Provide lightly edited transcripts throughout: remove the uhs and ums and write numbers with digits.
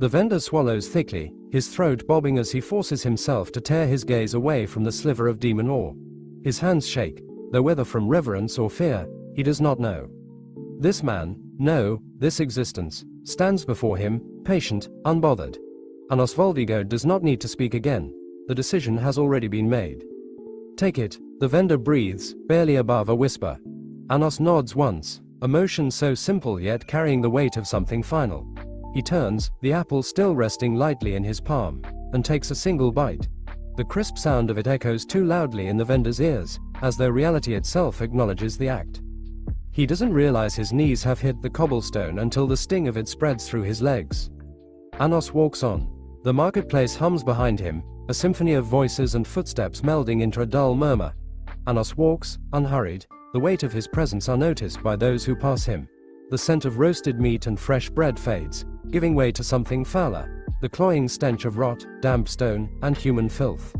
The vendor swallows thickly, his throat bobbing as he forces himself to tear his gaze away from the sliver of demon ore. His hands shake, though whether from reverence or fear, he does not know. This man, no, this existence, stands before him, patient, unbothered. And Osvaldigo does not need to speak again. The decision has already been made. Take it, the vendor breathes, barely above a whisper. Anos nods once, a motion so simple yet carrying the weight of something final. He turns, the apple still resting lightly in his palm, and takes a single bite. The crisp sound of it echoes too loudly in the vendor's ears, as though reality itself acknowledges the act. He doesn't realize his knees have hit the cobblestone until the sting of it spreads through his legs. Anos walks on. The marketplace hums behind him, a symphony of voices and footsteps melding into a dull murmur. Anos walks, unhurried, the weight of his presence unnoticed by those who pass him. The scent of roasted meat and fresh bread fades, giving way to something fouler, the cloying stench of rot, damp stone, and human filth.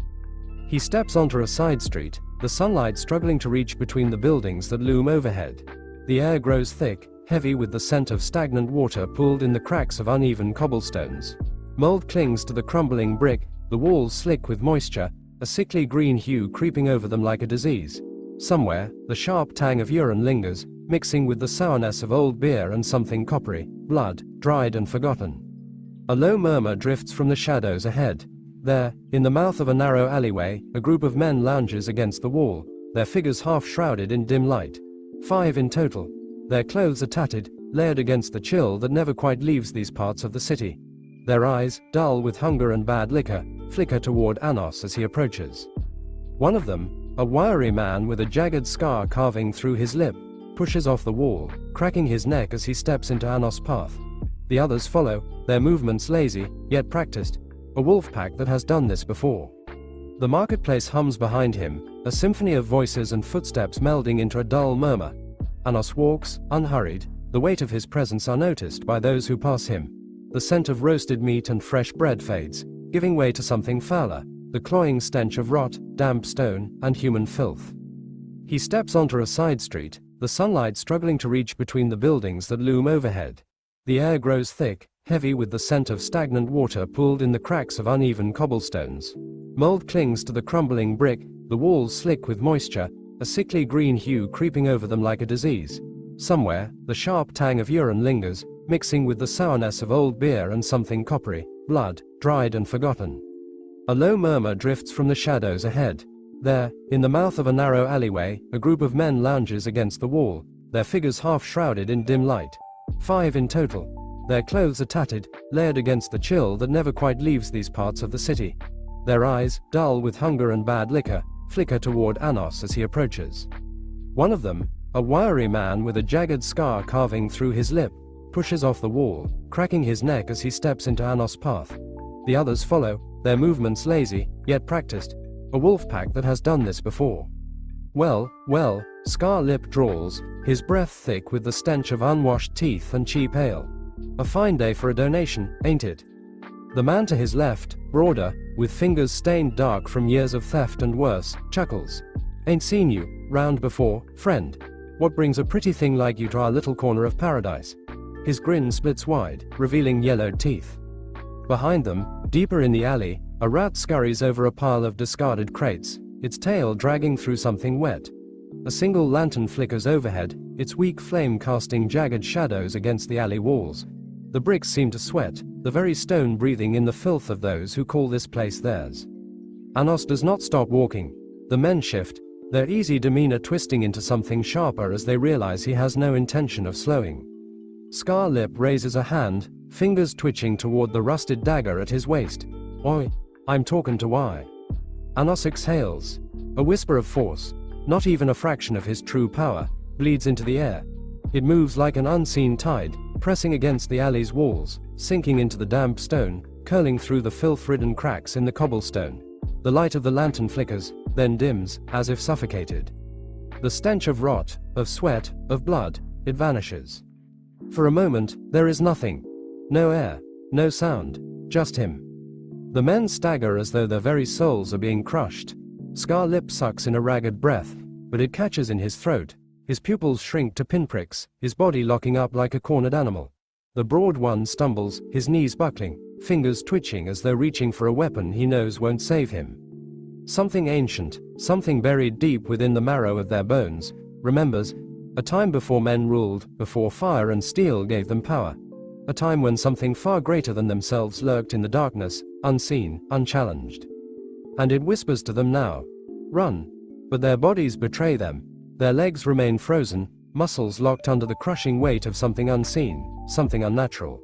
He steps onto a side street, the sunlight struggling to reach between the buildings that loom overhead. The air grows thick, heavy with the scent of stagnant water pooled in the cracks of uneven cobblestones. Mold clings to the crumbling brick, the walls slick with moisture, a sickly green hue creeping over them like a disease. Somewhere, the sharp tang of urine lingers, mixing with the sourness of old beer and something coppery, blood, dried and forgotten. A low murmur drifts from the shadows ahead. There, in the mouth of a narrow alleyway, a group of men lounges against the wall, their figures half shrouded in dim light. 5 in total. Their clothes are tattered, layered against the chill that never quite leaves these parts of the city. Their eyes, dull with hunger and bad liquor, flicker toward Anos as he approaches. One of them, a wiry man with a jagged scar carving through his lip, pushes off the wall, cracking his neck as he steps into Anos' path. The others follow, their movements lazy, yet practiced, a wolf pack that has done this before. The marketplace hums behind him, a symphony of voices and footsteps melding into a dull murmur. Anos walks, unhurried, the weight of his presence unnoticed by those who pass him. The scent of roasted meat and fresh bread fades, giving way to something fouler, the cloying stench of rot, damp stone, and human filth. He steps onto a side street, the sunlight struggling to reach between the buildings that loom overhead. The air grows thick, heavy with the scent of stagnant water pooled in the cracks of uneven cobblestones. Mold clings to the crumbling brick, the walls slick with moisture, a sickly green hue creeping over them like a disease. Somewhere, the sharp tang of urine lingers, mixing with the sourness of old beer and something coppery, blood, dried and forgotten. A low murmur drifts from the shadows ahead. There, in the mouth of a narrow alleyway, a group of men lounges against the wall, their figures half shrouded in dim light. 5 in total. Their clothes are tattered, layered against the chill that never quite leaves these parts of the city. Their eyes, dull with hunger and bad liquor, flicker toward Anos as he approaches. One of them, a wiry man with a jagged scar carving through his lip, pushes off the wall, cracking his neck as he steps into Anos' path. The others follow, their movements lazy, yet practiced, a wolf pack that has done this before. Well, Scar Lip drawls, his breath thick with the stench of unwashed teeth and cheap ale. A fine day for a donation, ain't it? The man to his left, broader, with fingers stained dark from years of theft and worse, chuckles. Ain't seen you round before, friend. What brings a pretty thing like you to our little corner of paradise? His grin splits wide, revealing yellowed teeth. Behind them, deeper in the alley, a rat scurries over a pile of discarded crates, its tail dragging through something wet. A single lantern flickers overhead, its weak flame casting jagged shadows against the alley walls. The bricks seem to sweat, the very stone breathing in the filth of those who call this place theirs. Anos does not stop walking. The men shift, their easy demeanor twisting into something sharper as they realize he has no intention of slowing. Scar Lip raises a hand, fingers twitching toward the rusted dagger at his waist. Oi, I'm talking to why. Anos exhales. A whisper of force, not even a fraction of his true power, bleeds into the air. It moves like an unseen tide, pressing against the alley's walls, sinking into the damp stone, curling through the filth-ridden cracks in the cobblestone. The light of the lantern flickers, then dims, as if suffocated. The stench of rot, of sweat, of blood, it vanishes. For a moment, there is nothing. No air, no sound, just him. The men stagger as though their very souls are being crushed. Scar Lip sucks in a ragged breath, but it catches in his throat. His pupils shrink to pinpricks, his body locking up like a cornered animal. The broad one stumbles, his knees buckling, fingers twitching as though reaching for a weapon he knows won't save him. Something ancient, something buried deep within the marrow of their bones, remembers a time before men ruled, before fire and steel gave them power. A time when something far greater than themselves lurked in the darkness, unseen, unchallenged. And it whispers to them now, run. But their bodies betray them. Their legs remain frozen, muscles locked under the crushing weight of something unseen, something unnatural.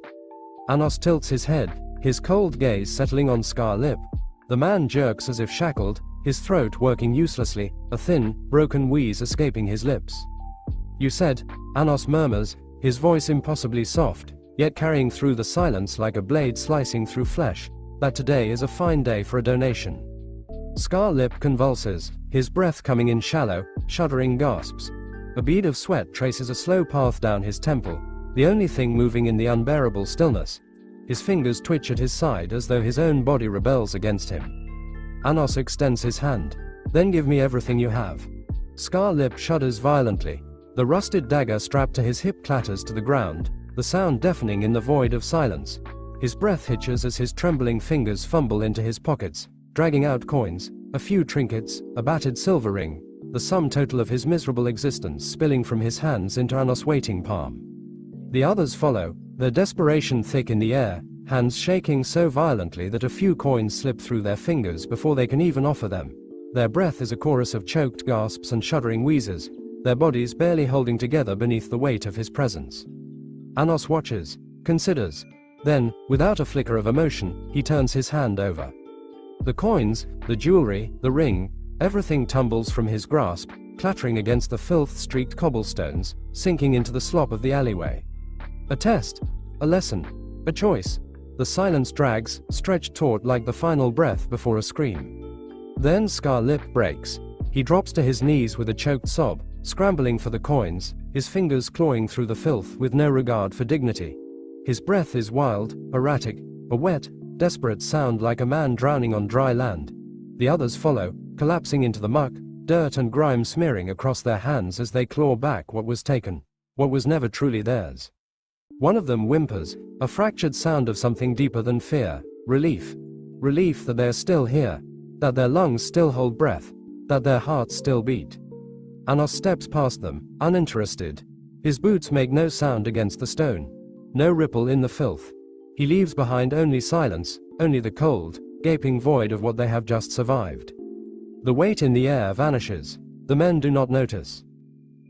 Anos tilts his head, his cold gaze settling on Scar Lip. The man jerks as if shackled, his throat working uselessly, a thin, broken wheeze escaping his lips. You said, Anos murmurs, his voice impossibly soft, yet carrying through the silence like a blade slicing through flesh, that today is a fine day for a donation. Scar Lip convulses, his breath coming in shallow, shuddering gasps. A bead of sweat traces a slow path down his temple, the only thing moving in the unbearable stillness. His fingers twitch at his side as though his own body rebels against him. Anos extends his hand. Then give me everything you have. Scar Lip shudders violently. The rusted dagger strapped to his hip clatters to the ground, the sound deafening in the void of silence. His breath hitches as his trembling fingers fumble into his pockets, dragging out coins, a few trinkets, a battered silver ring, the sum total of his miserable existence spilling from his hands into Anos' waiting palm. The others follow, their desperation thick in the air, hands shaking so violently that a few coins slip through their fingers before they can even offer them. Their breath is a chorus of choked gasps and shuddering wheezes, their bodies barely holding together beneath the weight of his presence. Anos watches, considers. Then, without a flicker of emotion, he turns his hand over. The coins, the jewelry, the ring, everything tumbles from his grasp, clattering against the filth-streaked cobblestones, sinking into the slop of the alleyway. A test, a lesson, a choice. The silence drags, stretched taut like the final breath before a scream. Then Scar Lip breaks. He drops to his knees with a choked sob, scrambling for the coins, his fingers clawing through the filth with no regard for dignity. His breath is wild, erratic, a wet, desperate sound like a man drowning on dry land. The others follow, collapsing into the muck, dirt and grime smearing across their hands as they claw back what was taken, what was never truly theirs. One of them whimpers, a fractured sound of something deeper than fear, relief. Relief that they're still here, that their lungs still hold breath, that their hearts still beat. Anos steps past them, uninterested. His boots make no sound against the stone, no ripple in the filth. He leaves behind only silence, only the cold, gaping void of what they have just survived. The weight in the air vanishes. The men do not notice.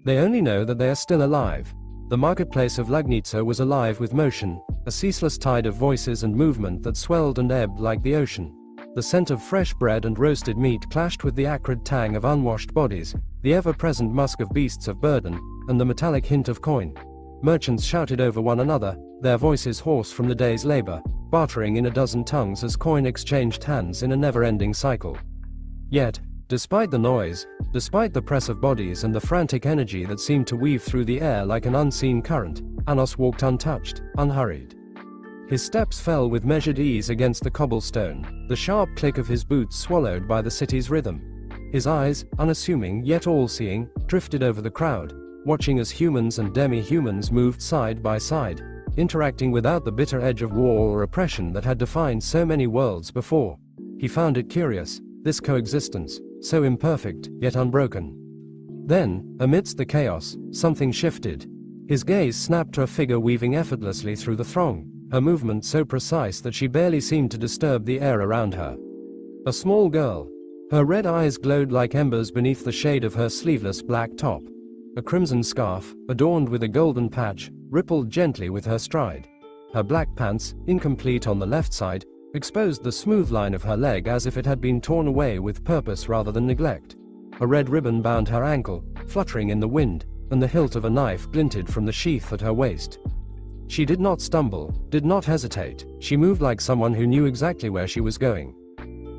They only know that they are still alive. The marketplace of Lagnitsa was alive with motion, a ceaseless tide of voices and movement that swelled and ebbed like the ocean. The scent of fresh bread and roasted meat clashed with the acrid tang of unwashed bodies, the ever-present musk of beasts of burden, and the metallic hint of coin. Merchants shouted over one another, their voices hoarse from the day's labor, bartering in a dozen tongues as coin exchanged hands in a never-ending cycle. Yet, despite the noise, despite the press of bodies and the frantic energy that seemed to weave through the air like an unseen current, Anos walked untouched, unhurried. His steps fell with measured ease against the cobblestone, the sharp click of his boots swallowed by the city's rhythm. His eyes, unassuming yet all-seeing, drifted over the crowd, watching as humans and demi-humans moved side by side, interacting without the bitter edge of war or oppression that had defined so many worlds before. He found it curious, this coexistence, so imperfect, yet unbroken. Then, amidst the chaos, something shifted. His gaze snapped to a figure weaving effortlessly through the throng, her movement so precise that she barely seemed to disturb the air around her. A small girl. Her red eyes glowed like embers beneath the shade of her sleeveless black top. A crimson scarf, adorned with a golden patch, rippled gently with her stride. Her black pants, incomplete on the left side, exposed the smooth line of her leg as if it had been torn away with purpose rather than neglect. A red ribbon bound her ankle, fluttering in the wind, and the hilt of a knife glinted from the sheath at her waist. She did not stumble, did not hesitate, she moved like someone who knew exactly where she was going.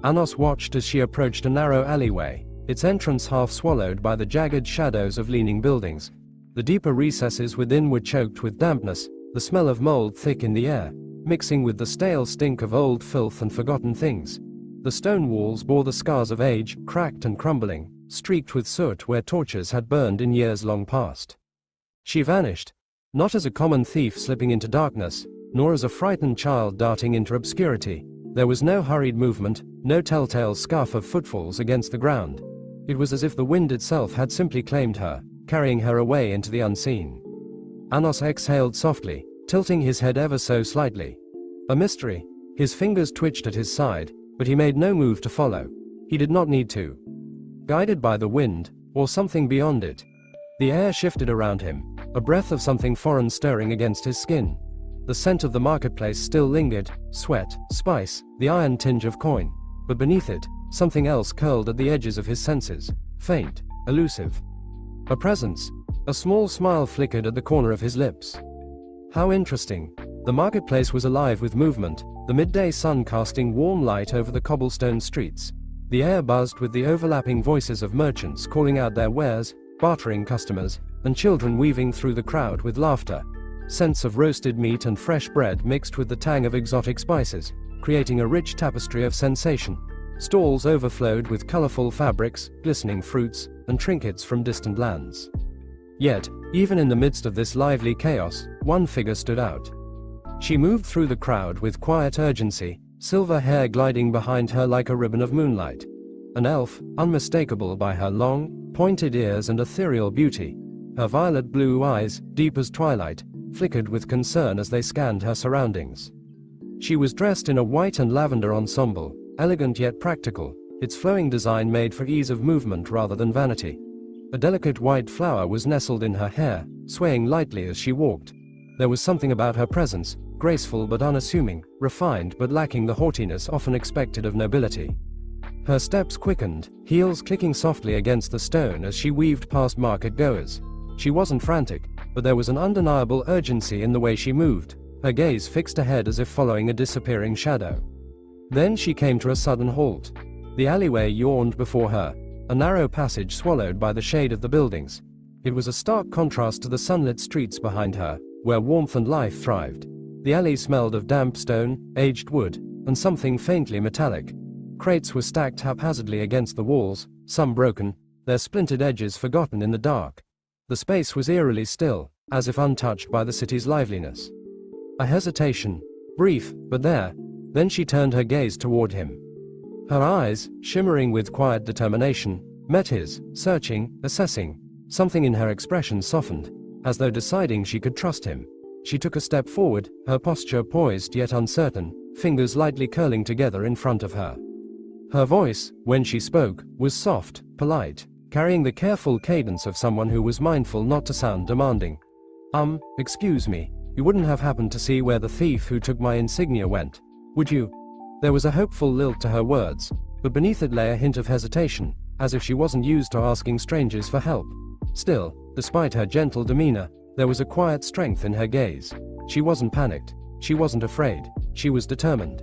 Anos watched as she approached a narrow alleyway, its entrance half swallowed by the jagged shadows of leaning buildings. The deeper recesses within were choked with dampness, the smell of mold thick in the air, mixing with the stale stink of old filth and forgotten things. The stone walls bore the scars of age, cracked and crumbling, streaked with soot where torches had burned in years long past. She vanished. Not as a common thief slipping into darkness, nor as a frightened child darting into obscurity. There was no hurried movement, no telltale scuff of footfalls against the ground. It was as if the wind itself had simply claimed her, carrying her away into the unseen. Anos exhaled softly, tilting his head ever so slightly. A mystery. His fingers twitched at his side, but he made no move to follow. He did not need to. Guided by the wind, or something beyond it. The air shifted around him, a breath of something foreign stirring against his skin. The scent of the marketplace still lingered, sweat, spice, the iron tinge of coin. But beneath it, something else curled at the edges of his senses, faint, elusive. A presence. A small smile flickered at the corner of his lips. How interesting. The marketplace was alive with movement, the midday sun casting warm light over the cobblestone streets. The air buzzed with the overlapping voices of merchants calling out their wares, bartering customers, and children weaving through the crowd with laughter. Scents of roasted meat and fresh bread mixed with the tang of exotic spices, creating a rich tapestry of sensation. Stalls overflowed with colorful fabrics, glistening fruits, and trinkets from distant lands. Yet, even in the midst of this lively chaos, one figure stood out. She moved through the crowd with quiet urgency, silver hair gliding behind her like a ribbon of moonlight. An elf, unmistakable by her long, pointed ears and ethereal beauty. Her violet blue eyes, deep as twilight, flickered with concern as they scanned her surroundings. She was dressed in a white and lavender ensemble, elegant yet practical, its flowing design made for ease of movement rather than vanity. A delicate white flower was nestled in her hair, swaying lightly as she walked. There was something about her presence, graceful but unassuming, refined but lacking the haughtiness often expected of nobility. Her steps quickened, heels clicking softly against the stone as she weaved past market-goers. She wasn't frantic, but there was an undeniable urgency in the way she moved, her gaze fixed ahead as if following a disappearing shadow. Then she came to a sudden halt. The alleyway yawned before her, a narrow passage swallowed by the shade of the buildings. It was a stark contrast to the sunlit streets behind her, where warmth and life thrived. The alley smelled of damp stone, aged wood, and something faintly metallic. Crates were stacked haphazardly against the walls, some broken, their splintered edges forgotten in the dark. The space was eerily still, as if untouched by the city's liveliness. A hesitation, brief, but there. Then she turned her gaze toward him. Her eyes, shimmering with quiet determination, met his, searching, assessing. Something in her expression softened, as though deciding she could trust him. She took a step forward, her posture poised yet uncertain, fingers lightly curling together in front of her. Her voice, when she spoke, was soft, polite, carrying the careful cadence of someone who was mindful not to sound demanding. Excuse me, you wouldn't have happened to see where the thief who took my insignia went, would you? There was a hopeful lilt to her words, but beneath it lay a hint of hesitation, as if she wasn't used to asking strangers for help. Still, despite her gentle demeanor, there was a quiet strength in her gaze. She wasn't panicked, she wasn't afraid, she was determined.